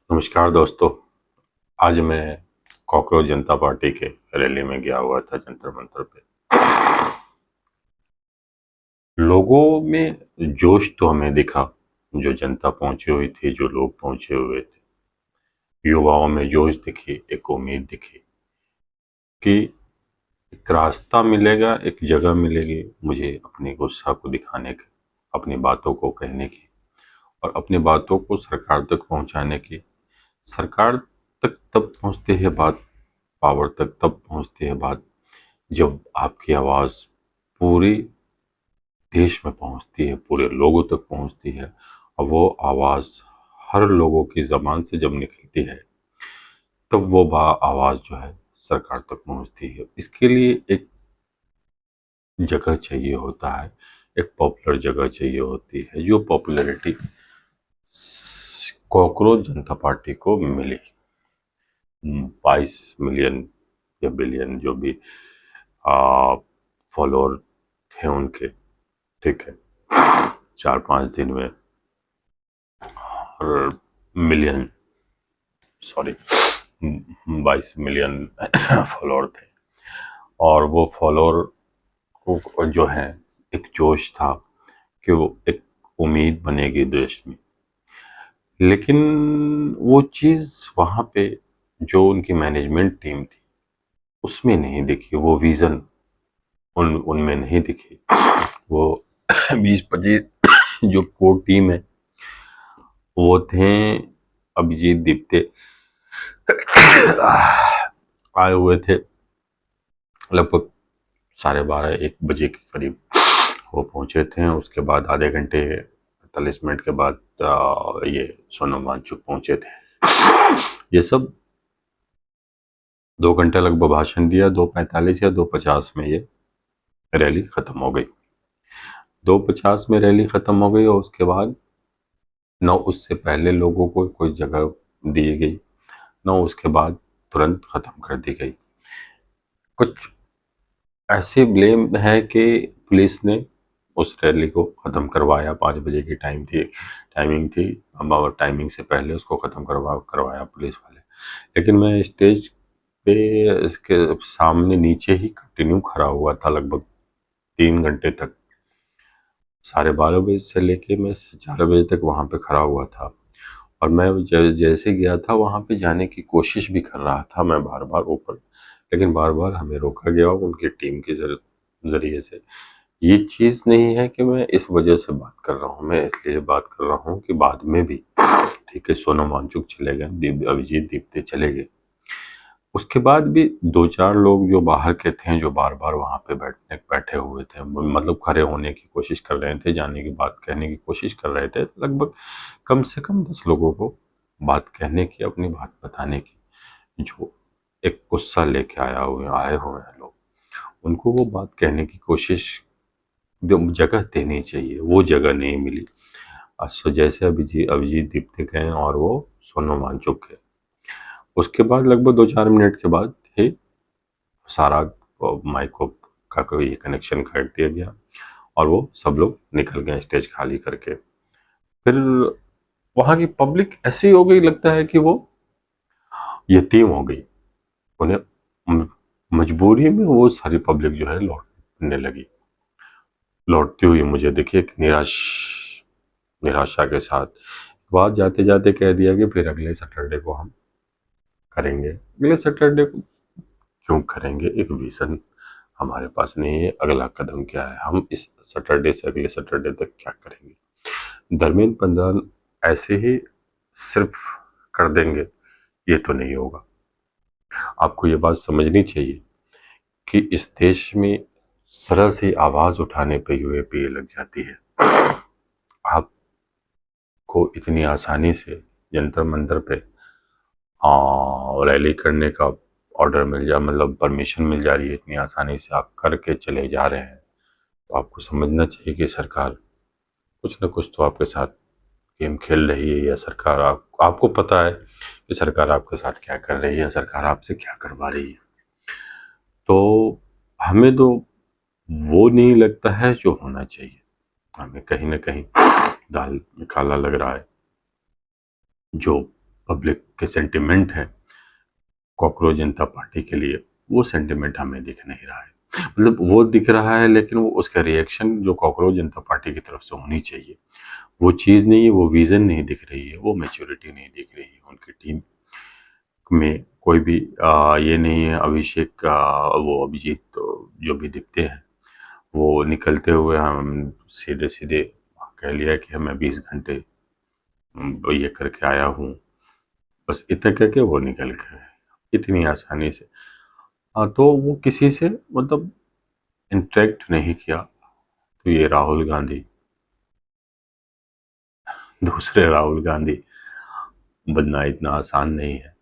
नमस्कार दोस्तों। आज मैं कॉकरोच जनता पार्टी के रैली में गया हुआ था जंतर मंतर पे। लोगों में जोश तो हमें दिखा, जो जनता पहुंची हुई थी, जो लोग पहुंचे हुए थे। युवाओं में जोश दिखी, एक उम्मीद दिखी कि एक रास्ता मिलेगा, एक जगह मिलेगी मुझे अपने गुस्सा को दिखाने की, अपनी बातों को कहने की और अपनी बातों को सरकार तक पहुंचाने की। सरकार तक तब पहुंचती है बात, पावर तक तब पहुंचती है बात, जब आपकी आवाज़ पूरी देश में पहुंचती है, पूरे लोगों तक पहुंचती है। और वो आवाज़ हर लोगों की ज़बान से जब निकलती है, तब वो आवाज़ जो है सरकार तक पहुंचती है। इसके लिए एक जगह चाहिए होता है, एक पॉपुलर जगह चाहिए होती है, जो पॉपुलैरिटी कॉकरोच जनता पार्टी को मिली। 22 मिलियन या बिलियन जो भी फॉलोअर थे उनके, ठीक है, 4-5 दिन में। और मिलियन, सॉरी, 22 मिलियन फॉलोअर थे। और वो फॉलोअर को जो है एक जोश था कि वो एक उम्मीद बनेगी देश में। लेकिन वो चीज़ वहाँ पे जो उनकी मैनेजमेंट टीम थी उसमें नहीं दिखी, वो विज़न उनमें नहीं दिखी। वो 20-25 जो कोर टीम है वो थे, अभिजीत दीप्ते आए हुए थे लगभग 12:30-1 बजे के करीब वो पहुंचे थे। उसके बाद आधे घंटे 45 मिनट के बाद ये सोनम वांगचुक पहुंचे थे। ये सब 2 घंटे लगभग भाषण दिया। 2:45 या 2:50 में ये रैली खत्म हो गई। 2:50 में रैली खत्म हो गई और उसके बाद न उससे पहले लोगों को कोई जगह दी गई, न उसके बाद तुरंत खत्म कर दी गई। कुछ ऐसे ब्लेम है कि पुलिस ने उस रैली को ख़त्म करवाया। 5 बजे की टाइमिंग थी। अब टाइमिंग से पहले उसको ख़त्म करवाया पुलिस वाले। लेकिन मैं स्टेज पे इसके सामने नीचे ही कंटिन्यू खड़ा हुआ था लगभग 3 घंटे तक। 12:30 से लेके मैं 4 बजे तक वहाँ पे खड़ा हुआ था। और मैं जैसे गया था वहाँ पे जाने की कोशिश भी कर रहा था मैं बार बार ऊपर, लेकिन बार बार हमें रोका गया उनकी टीम के जरिए से। ये चीज़ नहीं है कि मैं इस वजह से बात कर रहा हूँ, मैं इसलिए बात कर रहा हूँ कि बाद में भी, ठीक है, सोनम वांगचुक चले गए, अभिजीत दीप्ते चले गए, उसके बाद भी 2-4 लोग जो बाहर के थे, जो बार बार वहाँ पे बैठे हुए थे, मतलब खड़े होने की कोशिश कर रहे थे, जाने की बात कहने की कोशिश कर रहे थे। लगभग कम से कम 10 लोगों को बात कहने की, अपनी बात बताने की, जो एक गुस्सा लेके आए हुए हैं लोग, उनको वो बात कहने की कोशिश, जगह देनी चाहिए, वो जगह नहीं मिली। सो जैसे अभिजीत दीप्ते गए और वो सोनम वांगचुक गए, उसके बाद लगभग 2-4 मिनट के बाद ही सारा माइक को का कोई कनेक्शन काट दिया गया और वो सब लोग निकल गए स्टेज खाली करके। फिर वहाँ की पब्लिक ऐसी हो गई, लगता है कि वो यतीम हो गई। उन्हें मजबूरी में वो सारी पब्लिक जो है लौटने लगी। लौटती हुई मुझे देखिए एक निराशा के साथ। बात जाते जाते कह दिया कि फिर अगले सैटरडे को हम करेंगे। अगले सैटरडे को क्यों करेंगे? एक विजन हमारे पास नहीं है, अगला कदम क्या है, हम इस सैटरडे से अगले सैटरडे तक क्या करेंगे? धर्मेंद्र प्रधान ऐसे ही सिर्फ कर देंगे, ये तो नहीं होगा। आपको ये बात समझनी चाहिए कि इस देश में सरल सी आवाज उठाने पे यूएपीए लग जाती है। आपको इतनी आसानी से जंतर मंतर पे रैली करने का ऑर्डर मिल जा, मतलब परमिशन मिल जा रही है, इतनी आसानी से आप करके चले जा रहे हैं, तो आपको समझना चाहिए कि सरकार कुछ न कुछ तो आपके साथ गेम खेल रही है, या सरकार आपको पता है कि सरकार आपके साथ क्या कर रही है, सरकार आपसे क्या करवा रही है। तो हमें तो वो नहीं लगता है जो होना चाहिए। हमें कहीं ना कहीं दाल में काला लग रहा है। जो पब्लिक के सेंटिमेंट है कॉकरोच जनता पार्टी के लिए, वो सेंटिमेंट हमें दिख नहीं रहा है। मतलब वो दिख रहा है लेकिन वो उसका रिएक्शन जो कॉकरोच जनता पार्टी की तरफ से होनी चाहिए वो चीज़ नहीं है, वो विज़न नहीं दिख रही है, वो मैच्योरिटी नहीं दिख रही है उनकी टीम में। कोई भी ये नहीं है अभिषेक वो अभिजीत तो जो भी दिखते हैं वो निकलते हुए हम सीधे सीधे कह लिया कि मैं 20 घंटे ये करके आया हूँ, बस इतना करके वो निकल गए इतनी आसानी से। हाँ, तो वो किसी से मतलब इंटरेक्ट नहीं किया। तो ये राहुल गांधी, दूसरे राहुल गांधी बनना इतना आसान नहीं है।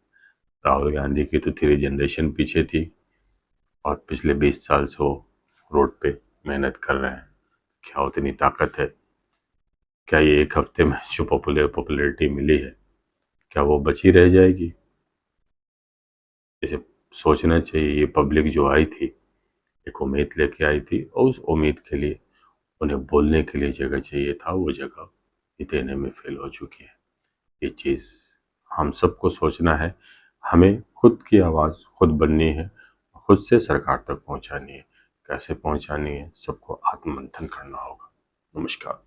राहुल गांधी की तो 3 जनरेशन पीछे थी और पिछले 20 साल से वो रोड पे मेहनत कर रहे हैं। क्या उतनी ताकत है? क्या ये एक हफ्ते में जो पॉपुलैरिटी मिली है क्या वो बची रह जाएगी? इसे सोचना चाहिए। ये पब्लिक जो आई थी एक उम्मीद लेके आई थी और उस उम्मीद के लिए उन्हें बोलने के लिए जगह चाहिए था, वो जगह ये देने में फेल हो चुकी है। ये चीज़ हम सबको सोचना है। हमें खुद की आवाज़ खुद बननी है, खुद से सरकार तक पहुंचानी है। कैसे पहुंचानी है सबको आत्ममंथन करना होगा। नमस्कार।